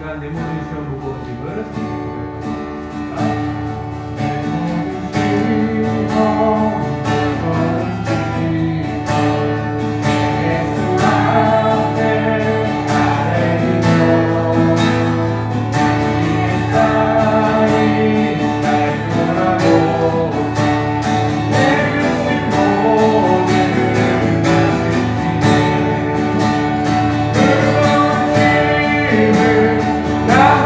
시간 내 모든 시험 무거워짐을 나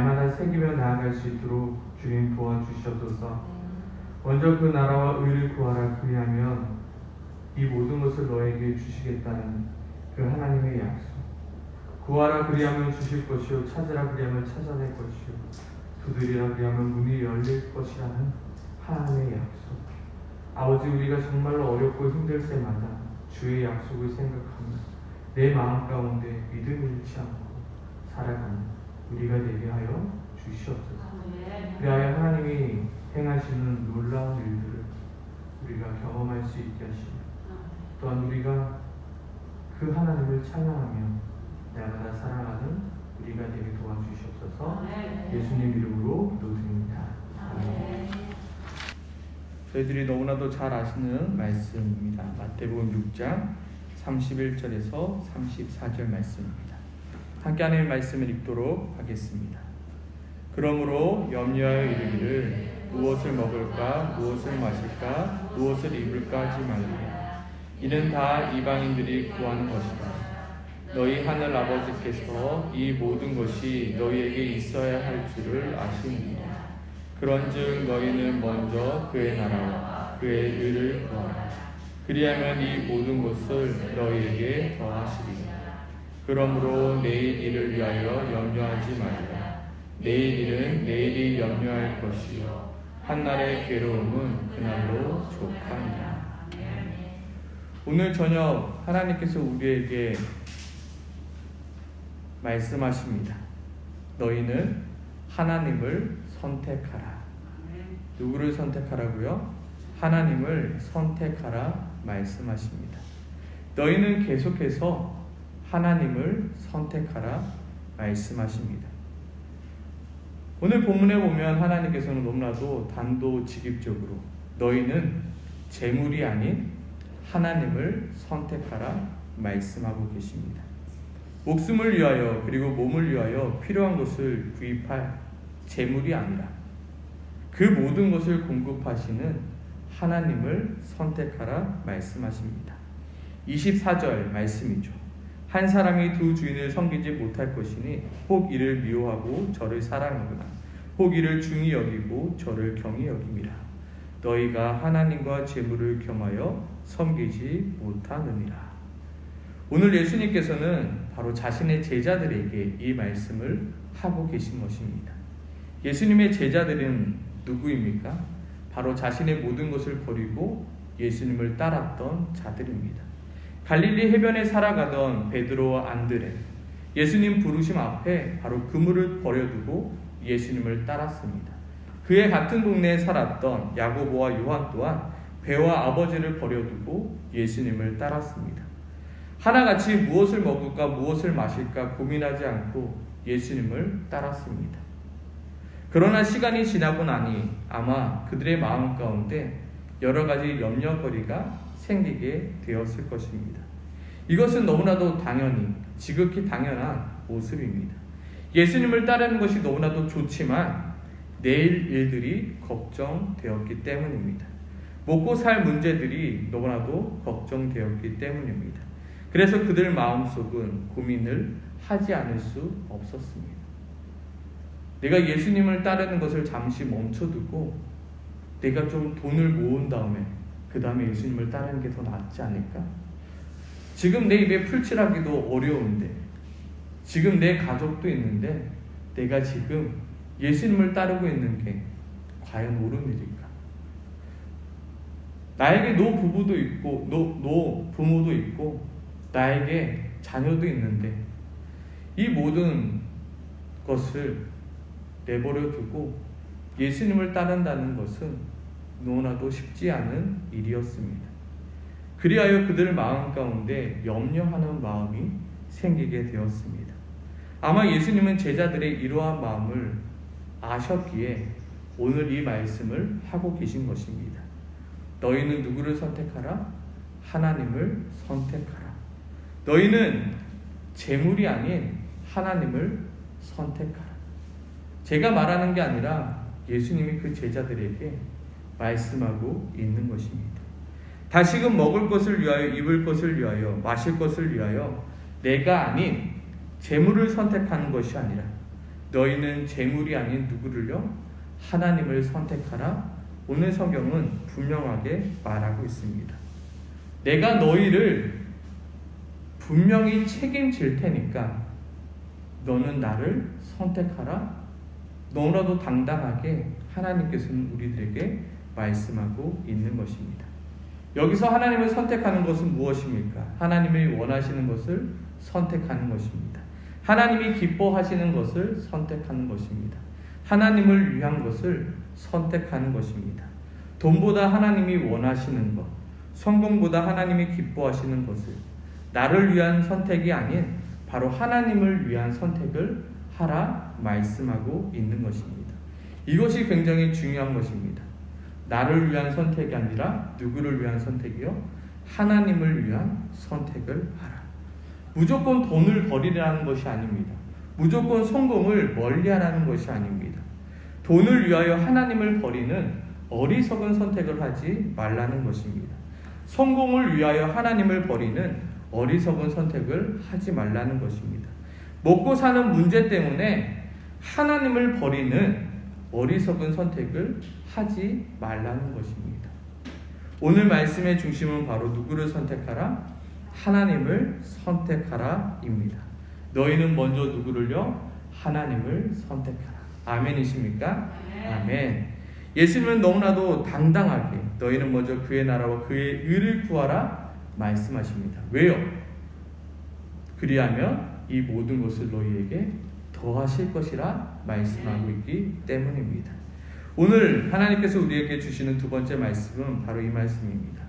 날마다 새기며 나아갈 수 있도록 주님 도와주시옵소서. 먼저 그 나라와 의를 구하라. 그리하면 이 모든 것을 너에게 주시겠다는 그 하나님의 약속. 구하라 그리하면 주실 것이요, 찾으라 그리하면 찾아낼 것이요, 두드리라 그리하면 문이 열릴 것이라는 하나님의 약속. 아버지, 우리가 정말로 어렵고 힘들 때마다 주의 약속을 생각하며 내 마음 가운데 믿음을 잃지 않고 살아가는 우리가 되게 하여 주시옵소서. 그리하여 하나님이 행하시는 놀라운 일들을 우리가 경험할 수 있게 하시며, 또한 우리가 그 하나님을 찬양하며 날마다 살아가는 우리가 되게 도와주시옵소서. 예수님 이름으로 기도드립니다. 아멘. 저희들이 너무나도 잘 아시는 말씀입니다. 마태복음 6장 31절에서 34절 말씀입니다. 함께 하나님의 말씀을 읽도록 하겠습니다. 그러므로 염려하여 이르기를 무엇을 먹을까, 무엇을 마실까, 무엇을 입을까 하지 말라. 이는 다 이방인들이 구하는 것이다. 너희 하늘 아버지께서 이 모든 것이 너희에게 있어야 할 줄을 아시느니라. 그런즉 너희는 먼저 그의 나라와 그의 의를 구하라. 그리하면 이 모든 것을 너희에게 더하시리라. 그러므로 내일 일을 위하여 염려하지 말라. 내일 일은 내일이 염려할 것이요, 한날의 괴로움은 그날로 족하니라. 오늘 저녁 하나님께서 우리에게 말씀하십니다. 너희는 하나님을 선택하라. 누구를 선택하라고요? 하나님을 선택하라 말씀하십니다. 너희는 계속해서 하나님을 선택하라 말씀하십니다. 오늘 본문에 보면 하나님께서는 너무나도 단도직입적으로 너희는 재물이 아닌 하나님을 선택하라 말씀하고 계십니다. 목숨을 위하여 그리고 몸을 위하여 필요한 것을 구입할 재물이 아니라 그 모든 것을 공급하시는 하나님을 선택하라 말씀하십니다. 24절 말씀이죠. 한 사람이 두 주인을 섬기지 못할 것이니 혹 이를 미워하고 저를 사랑하거나 혹 이를 중히 여기고 저를 경히 여김이라. 너희가 하나님과 재물을 겸하여 섬기지 못하느니라. 오늘 예수님께서는 바로 자신의 제자들에게 이 말씀을 하고 계신 것입니다. 예수님의 제자들은 누구입니까? 바로 자신의 모든 것을 버리고 예수님을 따랐던 자들입니다. 갈릴리 해변에 살아가던 베드로와 안드레, 예수님 부르심 앞에 바로 그물을 버려두고 예수님을 따랐습니다. 그의 같은 동네에 살았던 야고보와 요한 또한 배와 아버지를 버려두고 예수님을 따랐습니다. 하나같이 무엇을 먹을까 무엇을 마실까 고민하지 않고 예수님을 따랐습니다. 그러나 시간이 지나고 나니 아마 그들의 마음 가운데 여러 가지 염려거리가 생기게 되었을 것입니다. 이것은 너무나도 당연히 지극히 당연한 모습입니다. 예수님을 따르는 것이 너무나도 좋지만 내일 일들이 걱정되었기 때문입니다. 먹고 살 문제들이 너무나도 걱정되었기 때문입니다. 그래서 그들 마음속은 고민을 하지 않을 수 없었습니다. 내가 예수님을 따르는 것을 잠시 멈춰두고 내가 좀 돈을 모은 다음에 그 다음에 예수님을 따르는 게 더 낫지 않을까? 지금 내 입에 풀칠하기도 어려운데, 지금 내 가족도 있는데 내가 지금 예수님을 따르고 있는 게 과연 옳은 일일까? 나에게 노부부도 있고 노부모도 있고 나에게 자녀도 있는데 이 모든 것을 내버려 두고 예수님을 따른다는 것은 너무나도 쉽지 않은 일이었습니다. 그리하여 그들 마음 가운데 염려하는 마음이 생기게 되었습니다. 아마 예수님은 제자들의 이러한 마음을 아셨기에 오늘 이 말씀을 하고 계신 것입니다. 너희는 누구를 선택하라? 하나님을 선택하라. 너희는 재물이 아닌 하나님을 선택하라. 제가 말하는 게 아니라 예수님이 그 제자들에게 말씀하고 있는 것입니다. 다시금 먹을 것을 위하여, 입을 것을 위하여, 마실 것을 위하여 내가 아닌 재물을 선택하는 것이 아니라 너희는 재물이 아닌 누구를요? 하나님을 선택하라. 오늘 성경은 분명하게 말하고 있습니다. 내가 너희를 분명히 책임질 테니까 너는 나를 선택하라. 너무나도 당당하게 하나님께서는 우리들에게 말씀하고 있는 것입니다. 여기서 하나님을 선택하는 것은 무엇입니까? 하나님이 원하시는 것을 선택하는 것입니다. 하나님이 기뻐하시는 것을 선택하는 것입니다. 하나님을 위한 것을 선택하는 것입니다. 돈보다 하나님이 원하시는 것, 성공보다 하나님이 기뻐하시는 것을 나를 위한 선택이 아닌 바로 하나님을 위한 선택을 하라 말씀하고 있는 것입니다. 이것이 굉장히 중요한 것입니다. 나를 위한 선택이 아니라 누구를 위한 선택이요? 하나님을 위한 선택을 하라. 무조건 돈을 버리라는 것이 아닙니다. 무조건 성공을 멀리하라는 것이 아닙니다. 돈을 위하여 하나님을 버리는 어리석은 선택을 하지 말라는 것입니다. 성공을 위하여 하나님을 버리는 어리석은 선택을 하지 말라는 것입니다. 먹고 사는 문제 때문에 하나님을 버리는 어리석은 선택을 하지 말라는 것입니다. 오늘 말씀의 중심은 바로 누구를 선택하라? 하나님을 선택하라입니다. 너희는 먼저 누구를요? 하나님을 선택하라. 아멘이십니까? 아멘. 예수님은 너무나도 당당하게 너희는 먼저 그의 나라와 그의 의를 구하라 말씀하십니다. 왜요? 그리하면 이 모든 것을 너희에게 더하실 것이라 말씀하고 있기 때문입니다. 오늘 하나님께서 우리에게 주시는 두 번째 말씀은 바로 이 말씀입니다.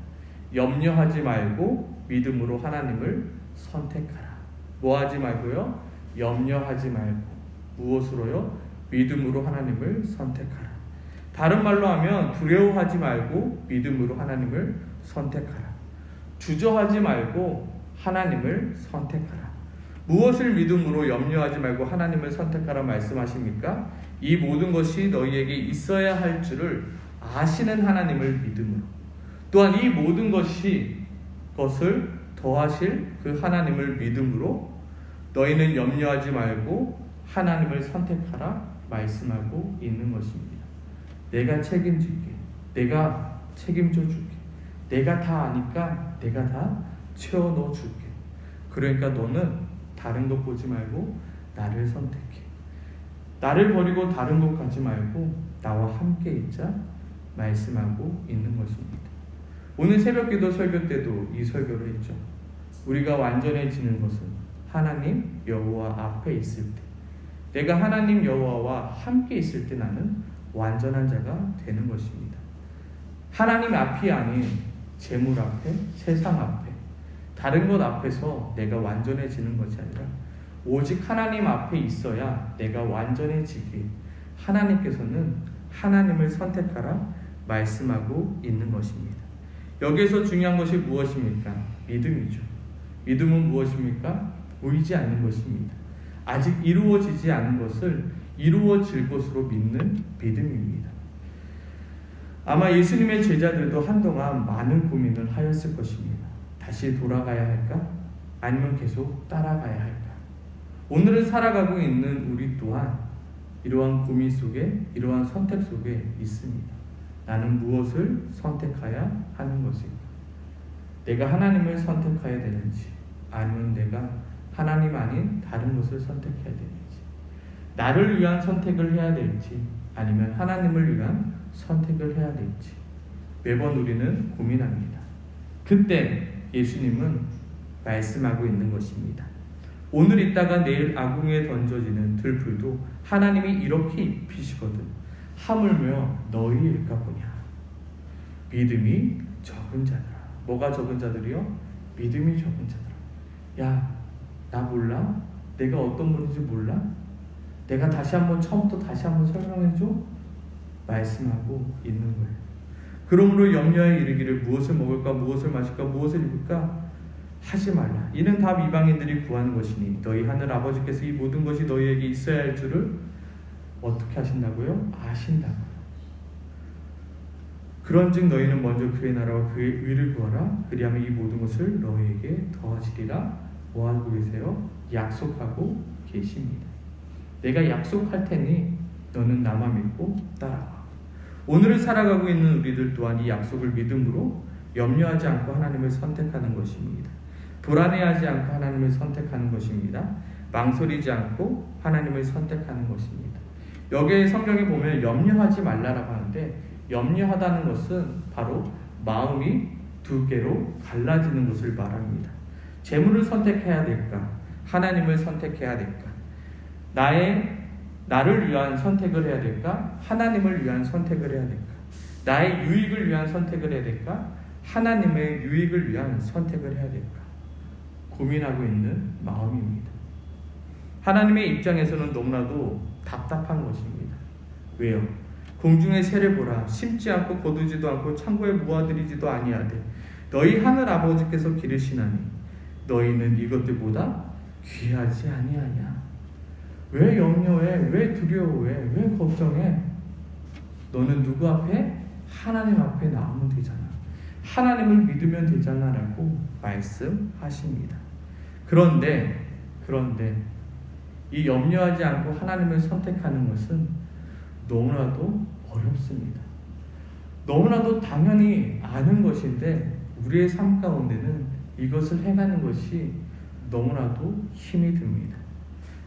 염려하지 말고 믿음으로 하나님을 선택하라. 뭐 하지 말고요? 염려하지 말고 무엇으로요? 믿음으로 하나님을 선택하라. 다른 말로 하면 두려워하지 말고 믿음으로 하나님을 선택하라. 주저하지 말고 하나님을 선택하라. 무엇을 믿음으로 염려하지 말고 하나님을 선택하라 말씀하십니까? 이 모든 것이 너희에게 있어야 할 줄을 아시는 하나님을 믿음으로, 또한 이 모든 것을 더하실 그 하나님을 믿음으로 너희는 염려하지 말고 하나님을 선택하라 말씀하고 있는 것입니다. 내가 책임질게. 내가 책임져 줄게. 내가 다 아니까 내가 다 채워 넣어 줄게. 그러니까 너는 다른 것 보지 말고 나를 선택해. 나를 버리고 다른 것 가지 말고 나와 함께 있자 말씀하고 있는 것입니다. 오늘 새벽기도 설교 때도 이 설교를 했죠. 우리가 완전해지는 것은 하나님 여호와 앞에 있을 때, 내가 하나님 여호와와 함께 있을 때 나는 완전한 자가 되는 것입니다. 하나님 앞이 아닌 재물 앞에, 세상 앞에, 다른 것 앞에서 내가 완전해지는 것이 아니라 오직 하나님 앞에 있어야 내가 완전해지기, 하나님께서는 하나님을 선택하라 말씀하고 있는 것입니다. 여기에서 중요한 것이 무엇입니까? 믿음이죠. 믿음은 무엇입니까? 보이지 않는 것입니다. 아직 이루어지지 않은 것을 이루어질 것으로 믿는 믿음입니다. 아마 예수님의 제자들도 한동안 많은 고민을 하였을 것입니다. 다시 돌아가야 할까? 아니면 계속 따라가야 할까? 오늘을 살아가고 있는 우리 또한 이러한 고민 속에, 이러한 선택 속에 있습니다. 나는 무엇을 선택해야 하는 것일까? 내가 하나님을 선택해야 되는지, 아니면 내가 하나님 아닌 다른 것을 선택해야 되는지, 나를 위한 선택을 해야 될지, 아니면 하나님을 위한 선택을 해야 될지 매번 우리는 고민합니다. 그때 예수님은 말씀하고 있는 것입니다. 오늘 있다가 내일 아궁이에 던져지는 들풀도 하나님이 이렇게 입히시거든 하물며 너희일까 보냐. 믿음이 적은 자들아. 뭐가 적은 자들이요? 믿음이 적은 자들아. 야, 나 몰라? 내가 어떤 분인지 몰라? 내가 다시 한번 처음부터 다시 한번 설명해줘? 말씀하고 있는 거예요. 그러므로 염려에 이르기를 무엇을 먹을까, 무엇을 마실까, 무엇을 입을까 하지 말라. 이는 다 이방인들이 구하는 것이니 너희 하늘 아버지께서 이 모든 것이 너희에게 있어야 할 줄을 어떻게 하신다고요? 아신다고요. 그런즉 너희는 먼저 그의 나라와 그의 의를 구하라. 그리하면 이 모든 것을 너희에게 더하시리라. 뭐 하고 계세요? 약속하고 계십니다. 내가 약속할 테니 너는 나만 믿고 따라와. 오늘을 살아가고 있는 우리들 또한 이 약속을 믿음으로 염려하지 않고 하나님을 선택하는 것입니다. 불안해하지 않고 하나님을 선택하는 것입니다. 망설이지 않고 하나님을 선택하는 것입니다. 여기에 성경에 보면 염려하지 말라라고 하는데, 염려하다는 것은 바로 마음이 두 개로 갈라지는 것을 말합니다. 재물을 선택해야 될까? 하나님을 선택해야 될까? 나를 위한 선택을 해야 될까? 하나님을 위한 선택을 해야 될까? 나의 유익을 위한 선택을 해야 될까? 하나님의 유익을 위한 선택을 해야 될까? 고민하고 있는 마음입니다. 하나님의 입장에서는 너무나도 답답한 것입니다. 왜요? 공중의 새를 보라. 심지 않고 거두지도 않고 창고에 모아들이지도 아니하되 너희 하늘 아버지께서 기르시나니 너희는 이것들보다 귀하지 아니하냐? 왜 염려해? 왜 두려워해? 왜 걱정해? 너는 누구 앞에? 하나님 앞에 나오면 되잖아. 하나님을 믿으면 되잖아 라고 말씀하십니다. 그런데 이 염려하지 않고 하나님을 선택하는 것은 너무나도 어렵습니다. 너무나도 당연히 아는 것인데 우리의 삶 가운데는 이것을 해가는 것이 너무나도 힘이 듭니다.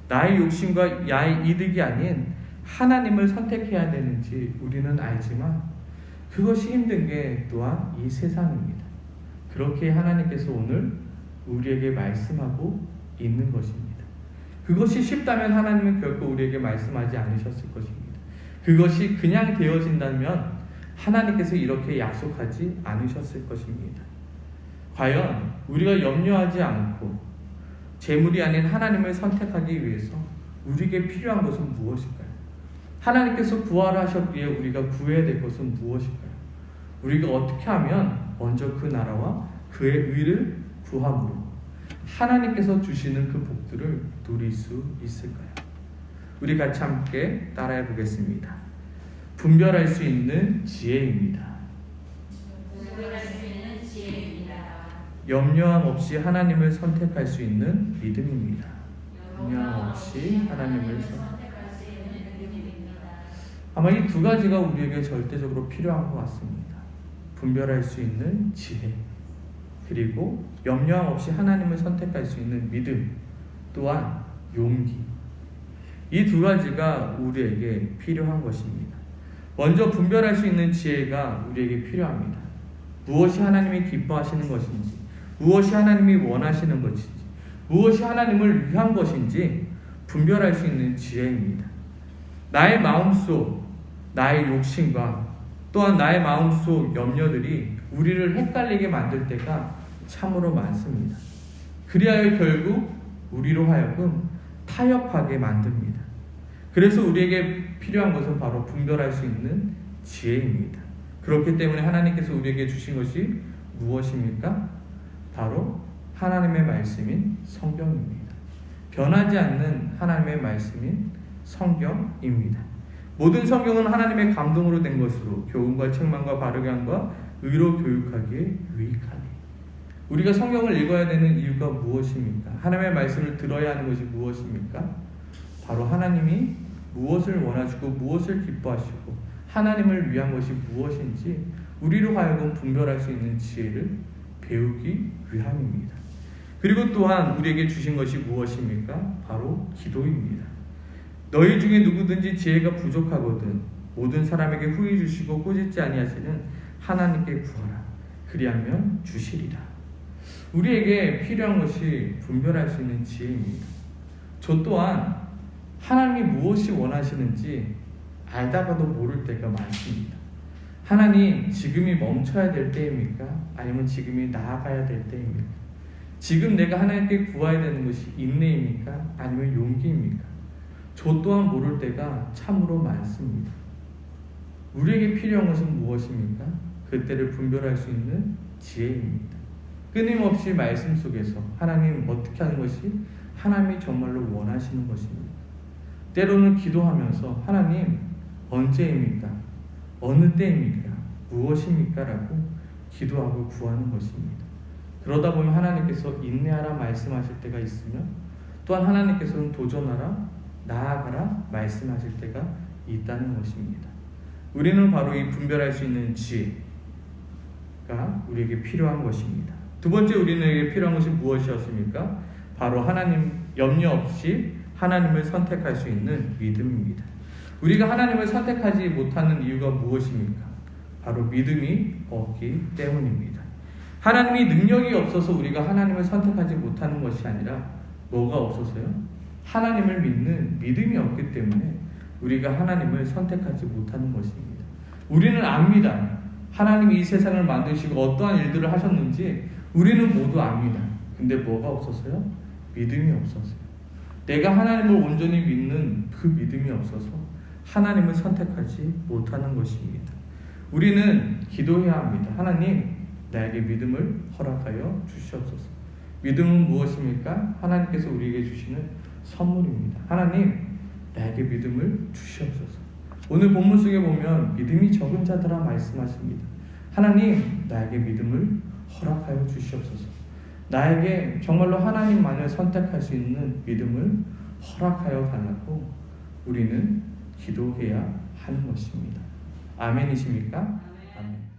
나의 욕심과 나의 이득이 아닌 하나님을 선택해야 되는지 우리는 알지만 그것이 힘든 게 또한 이 세상입니다. 그렇게 하나님께서 오늘 우리에게 말씀하고 있는 것입니다. 그것이 쉽다면 하나님은 결코 우리에게 말씀하지 않으셨을 것입니다. 그것이 그냥 되어진다면 하나님께서 이렇게 약속하지 않으셨을 것입니다. 과연 우리가 염려하지 않고 재물이 아닌 하나님을 선택하기 위해서 우리에게 필요한 것은 무엇일까요? 하나님께서 구하셨기에 우리가 구해야 될 것은 무엇일까요? 우리가 어떻게 하면 먼저 그 나라와 그의 의를 구함으로 하나님께서 주시는 그 복들을 누릴 수 있을까요? 우리 같이 함께 따라해 보겠습니다. 분별할 수 있는 지혜입니다. 염려함 없이 하나님을 선택할 수 있는 믿음입니다. 염려함 없이 하나님을 선택할 수 있는 믿음입니다. 아마 이 두 가지가 우리에게 절대적으로 필요한 것 같습니다. 분별할 수 있는 지혜, 그리고 염려함 없이 하나님을 선택할 수 있는 믿음, 또한 용기. 이 두 가지가 우리에게 필요한 것입니다. 먼저 분별할 수 있는 지혜가 우리에게 필요합니다. 무엇이 하나님이 기뻐하시는 것인지, 무엇이 하나님이 원하시는 것인지, 무엇이 하나님을 위한 것인지 분별할 수 있는 지혜입니다. 나의 마음속, 나의 욕심과 또한 나의 마음속 염려들이 우리를 헷갈리게 만들 때가 참으로 많습니다. 그리하여 결국 우리로 하여금 타협하게 만듭니다. 그래서 우리에게 필요한 것은 바로 분별할 수 있는 지혜입니다. 그렇기 때문에 하나님께서 우리에게 주신 것이 무엇입니까? 바로 하나님의 말씀인 성경입니다. 변하지 않는 하나님의 말씀인 성경입니다. 모든 성경은 하나님의 감동으로 된 것으로 교훈과 책망과 바르게 함과 의로 교육하기에 유익하니. 우리가 성경을 읽어야 되는 이유가 무엇입니까? 하나님의 말씀을 들어야 하는 것이 무엇입니까? 바로 하나님이 무엇을 원하시고 무엇을 기뻐하시고 하나님을 위한 것이 무엇인지 우리로 하여금 분별할 수 있는 지혜를 배우기 위함입니다. 그리고 또한 우리에게 주신 것이 무엇입니까? 바로 기도입니다. 너희 중에 누구든지 지혜가 부족하거든 모든 사람에게 후히 주시고 꾸짖지 아니하시는 하나님께 구하라. 그리하면 주시리라. 우리에게 필요한 것이 분별할 수 있는 지혜입니다. 저 또한 하나님이 무엇이 원하시는지 알다가도 모를 때가 많습니다. 하나님, 지금이 멈춰야 될 때입니까? 아니면 지금이 나아가야 될 때입니까? 지금 내가 하나님께 구해야 되는 것이 인내입니까? 아니면 용기입니까? 저 또한 모를 때가 참으로 많습니다. 우리에게 필요한 것은 무엇입니까? 그때를 분별할 수 있는 지혜입니다. 끊임없이 말씀 속에서 하나님 어떻게 하는 것이 하나님이 정말로 원하시는 것입니다. 때로는 기도하면서 하나님 언제입니까? 어느 때입니까? 무엇입니까? 라고 기도하고 구하는 것입니다. 그러다 보면 하나님께서 인내하라 말씀하실 때가 있으면 또한 하나님께서는 도전하라 나아가라 말씀하실 때가 있다는 것입니다. 우리는 바로 이 분별할 수 있는 지혜가 우리에게 필요한 것입니다. 두 번째 우리에게 필요한 것이 무엇이었습니까? 바로 하나님 염려 없이 하나님을 선택할 수 있는 믿음입니다. 우리가 하나님을 선택하지 못하는 이유가 무엇입니까? 바로 믿음이 없기 때문입니다. 하나님이 능력이 없어서 우리가 하나님을 선택하지 못하는 것이 아니라 뭐가 없어서요? 하나님을 믿는 믿음이 없기 때문에 우리가 하나님을 선택하지 못하는 것입니다. 우리는 압니다. 하나님이 이 세상을 만드시고 어떠한 일들을 하셨는지 우리는 모두 압니다. 근데 뭐가 없어서요? 믿음이 없어서요. 내가 하나님을 온전히 믿는 그 믿음이 없어서 하나님을 선택하지 못하는 것입니다. 우리는 기도해야 합니다. 하나님, 나에게 믿음을 허락하여 주시옵소서. 믿음은 무엇입니까? 하나님께서 우리에게 주시는 선물입니다. 하나님, 나에게 믿음을 주시옵소서. 오늘 본문 속에 보면 믿음이 적은 자들아 말씀하십니다. 하나님, 나에게 믿음을 허락하여 주시옵소서. 나에게 정말로 하나님만을 선택할 수 있는 믿음을 허락하여 달라고 우리는 기도해야 하는 것입니다. 아멘이십니까? 아멘.